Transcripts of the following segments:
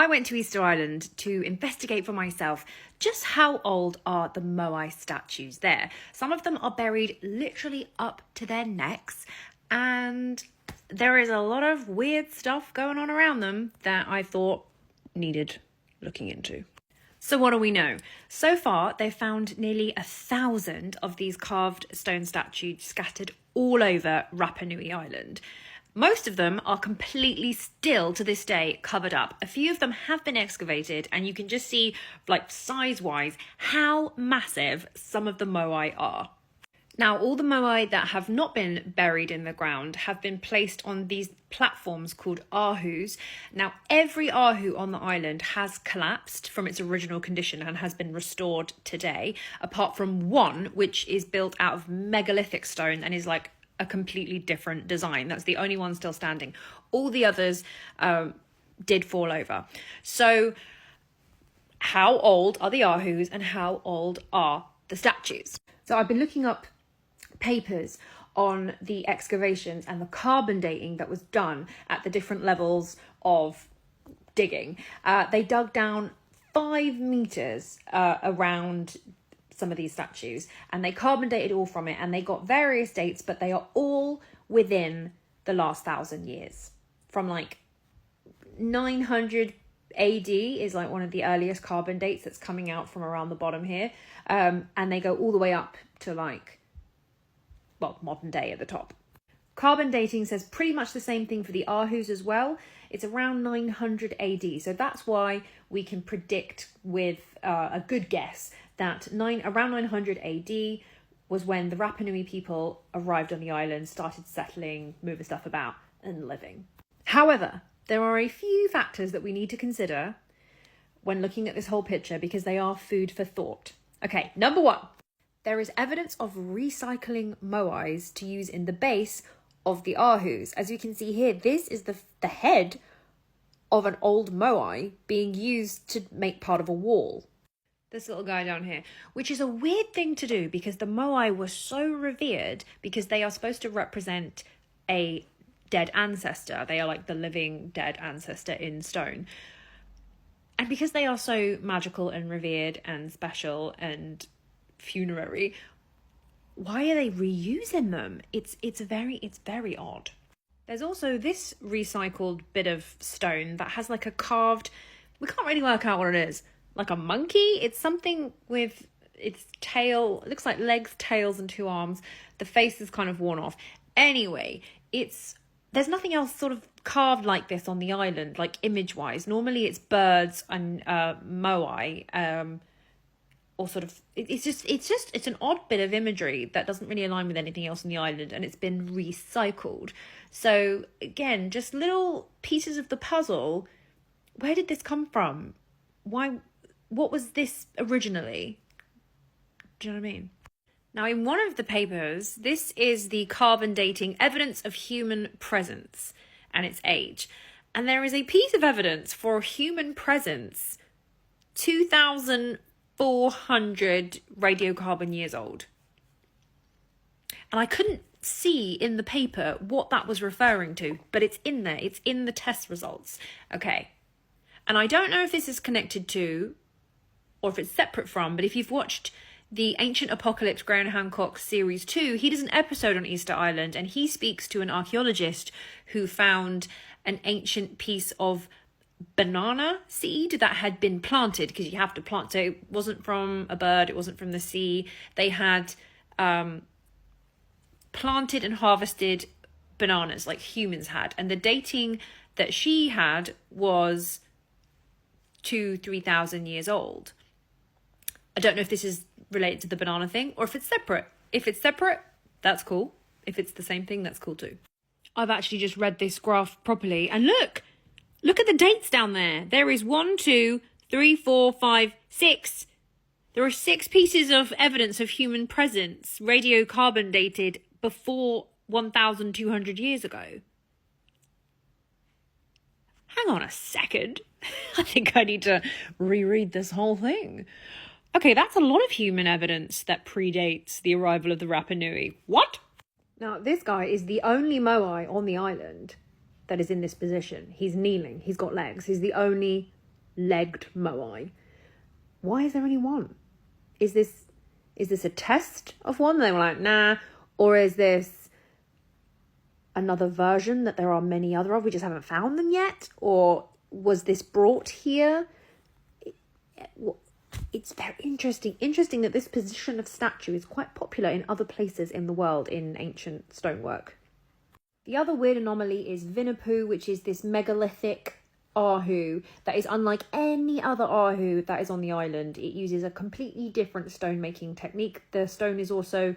I went to Easter Island to investigate for myself just how old are the Moai statues there. Some of them are buried literally up to their necks, and there is a lot of weird stuff going on around them that I thought needed looking into. So what do we know? So far, they've found nearly 1,000 of these carved stone statues scattered all over Rapa Nui Island. Most of them are completely still to this day covered up. A few of them have been excavated, and you can just see, like, size-wise, how massive some of the Moai are. Now, all the Moai that have not been buried in the ground have been placed on these platforms called ahus. Now, every ahu on the island has collapsed from its original condition and has been restored today, apart from one, which is built out of megalithic stone and is like a completely different design. That's the only one still standing. All the others did fall over. So how old are the ahus and how old are the statues? So I've been looking up papers on the excavations and the carbon dating that was done at the different levels of digging. They dug down 5 meters around some of these statues, and they carbon dated all from it, and they got various dates, but they are all within the last 1,000 years. From like 900 AD is like one of the earliest carbon dates that's coming out from around the bottom here, and they go all the way up to like, well, modern day at the top. Carbon dating says pretty much the same thing for the ahus as well. It's around 900 AD, so that's why we can predict with a good guess that around 900 AD was when the Rapa Nui people arrived on the island, started settling, moving stuff about and living. However, there are a few factors that we need to consider when looking at this whole picture because they are food for thought. Okay, number 1, there is evidence of recycling moais to use in the base of the ahus. As you can see here, this is the head of an old moai being used to make part of a wall. This little guy down here, which is a weird thing to do because the Moai were so revered because they are supposed to represent a dead ancestor. They are like the living dead ancestor in stone. And because they are so magical and revered and special and funerary, why are they reusing them? It's very odd. There's also this recycled bit of stone that has like a carved, we can't really work out what it is, like a monkey. It's something with its tail, it looks like legs, tails and 2 arms. The face is kind of worn off. Anyway, there's nothing else sort of carved like this on the island, like image wise. Normally it's birds and moai, or sort of, it's an odd bit of imagery that doesn't really align with anything else on the island, and it's been recycled. So again, just little pieces of the puzzle. Where did this come from? What was this originally? Do you know what I mean? Now, in one of the papers, this is the carbon dating evidence of human presence and its age. And there is a piece of evidence for a human presence 2,400 radiocarbon years old. And I couldn't see in the paper what that was referring to, but it's in there. It's in the test results. Okay. And I don't know if this is connected to or if it's separate from, but if you've watched the Ancient Apocalypse Graham Hancock Series 2, he does an episode on Easter Island, and he speaks to an archaeologist who found an ancient piece of banana seed that had been planted, because you have to plant. So it wasn't from a bird, it wasn't from the sea. They had planted and harvested bananas like humans had. And the dating that she had was 3,000 years old. I don't know if this is related to the banana thing or if it's separate. If it's separate, that's cool. If it's the same thing, that's cool too. I've actually just read this graph properly, and look at the dates down there. There is 1, 2, 3, 4, 5, 6. There are 6 pieces of evidence of human presence, radiocarbon dated before 1,200 years ago. Hang on a second. I think I need to reread this whole thing. Okay, that's a lot of human evidence that predates the arrival of the Rapa Nui. What? Now, this guy is the only Moai on the island that is in this position. He's kneeling. He's got legs. He's the only legged Moai. Why is there only one? Is this a test of one? They were like, nah. Or is this another version that there are many other of? We just haven't found them yet? Or was this brought here? It's very interesting that this position of statue is quite popular in other places in the world in ancient stonework. The other weird anomaly is Vinapoo, which is this megalithic ahu that is unlike any other ahu that is on the island. It uses a completely different stone making technique. The stone is also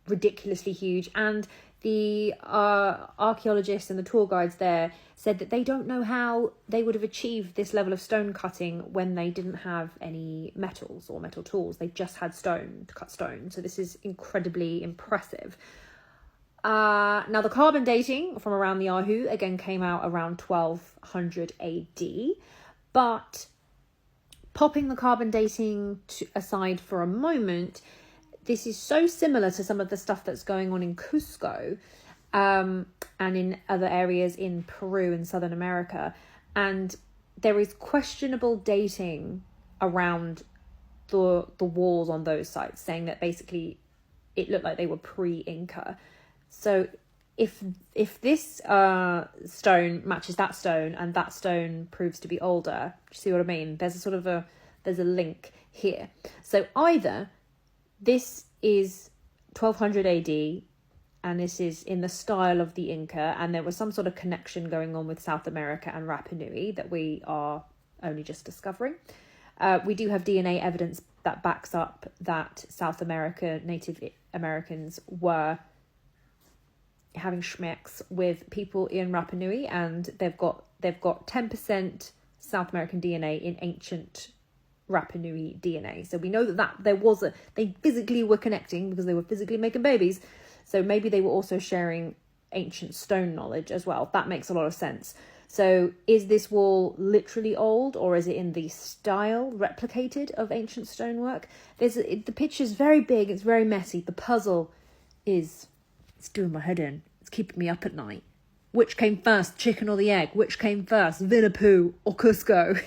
ridiculously huge, and the archaeologists and the tour guides there said that they don't know how they would have achieved this level of stone cutting when they didn't have any metals or metal tools. They just had stone to cut stone. So this is incredibly impressive. Now, the carbon dating from around the Ahu, again, came out around 1200 AD. But popping the carbon dating aside for a moment, this is so similar to some of the stuff that's going on in Cusco and in other areas in Peru and Southern America. And there is questionable dating around the walls on those sites, saying that basically it looked like they were pre-Inca. So if this stone matches that stone and that stone proves to be older, do you see what I mean? There's a link here. So either this is 1200 AD and this is in the style of the Inca, and there was some sort of connection going on with South America and Rapa Nui that we are only just discovering. We do have DNA evidence that backs up that South America, Native Americans were having schmecks with people in Rapa Nui, and they've got 10% South American DNA in ancient Rapa Nui DNA. So we know that they physically were connecting because they were physically making babies. So maybe they were also sharing ancient stone knowledge as well. That makes a lot of sense. So is this wall literally old, or is it in the style replicated of ancient stonework? The picture's very big, it's very messy. The puzzle it's doing my head in. It's keeping me up at night. Which came first, chicken or the egg? Which came first, Vinapoo or Cusco?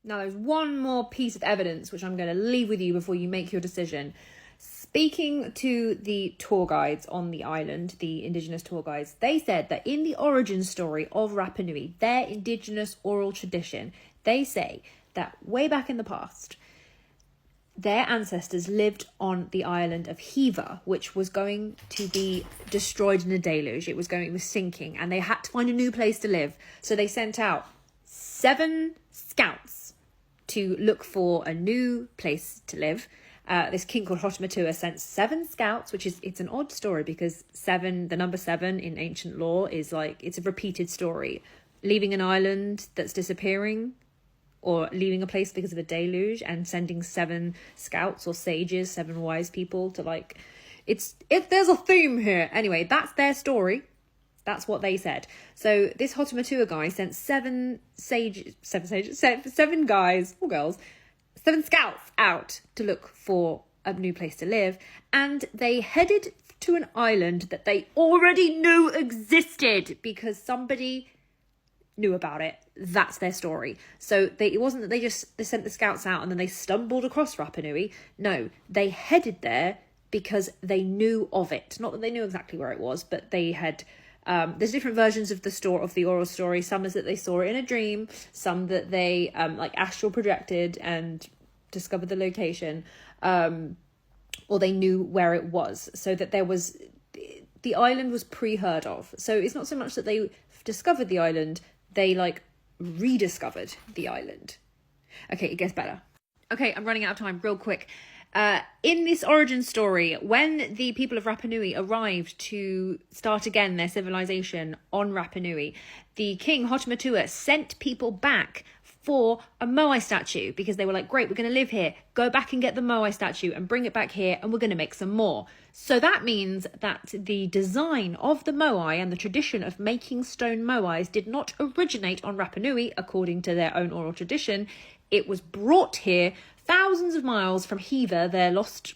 Now, there's one more piece of evidence which I'm going to leave with you before you make your decision. Speaking to the tour guides on the island, the indigenous tour guides, they said that in the origin story of Rapa Nui, their indigenous oral tradition, they say that way back in the past, their ancestors lived on the island of Hiva, which was going to be destroyed in a deluge. It was sinking, and they had to find a new place to live. So they sent out 7 scouts to look for a new place to live. This king called Hotematua sent 7 scouts, it's an odd story because the number 7 in ancient lore is it's a repeated story. Leaving an island that's disappearing, or leaving a place because of a deluge, and sending 7 scouts or sages, 7 wise people to there's a theme here. Anyway, that's their story. That's what they said. So this Hotematua guy sent 7 guys or girls, 7 scouts out to look for a new place to live, and they headed to an island that they already knew existed because somebody knew about it. That's their story. So it wasn't that they sent the scouts out and then they stumbled across Rapa Nui. No, they headed there because they knew of it. Not that they knew exactly where it was, but they had. There's different versions of the oral story. Some is that they saw it in a dream. Some that they astral projected and discovered the location, or they knew where it was. So that the island was pre-heard of. So it's not so much that they discovered the island. They rediscovered the island. Okay, it gets better. Okay, I'm running out of time real quick. In this origin story, when the people of Rapa Nui arrived to start again their civilization on Rapa Nui, the king Hotematua sent people back for a Moai statue because they were like, great, we're going to live here. Go back and get the Moai statue and bring it back here, and we're going to make some more. So that means that the design of the Moai and the tradition of making stone Moais did not originate on Rapa Nui, according to their own oral tradition. It was brought here thousands of miles from Hiva, their lost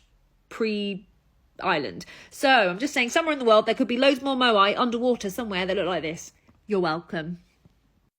pre-island. So I'm just saying, somewhere in the world, there could be loads more Moai underwater somewhere that look like this. You're welcome.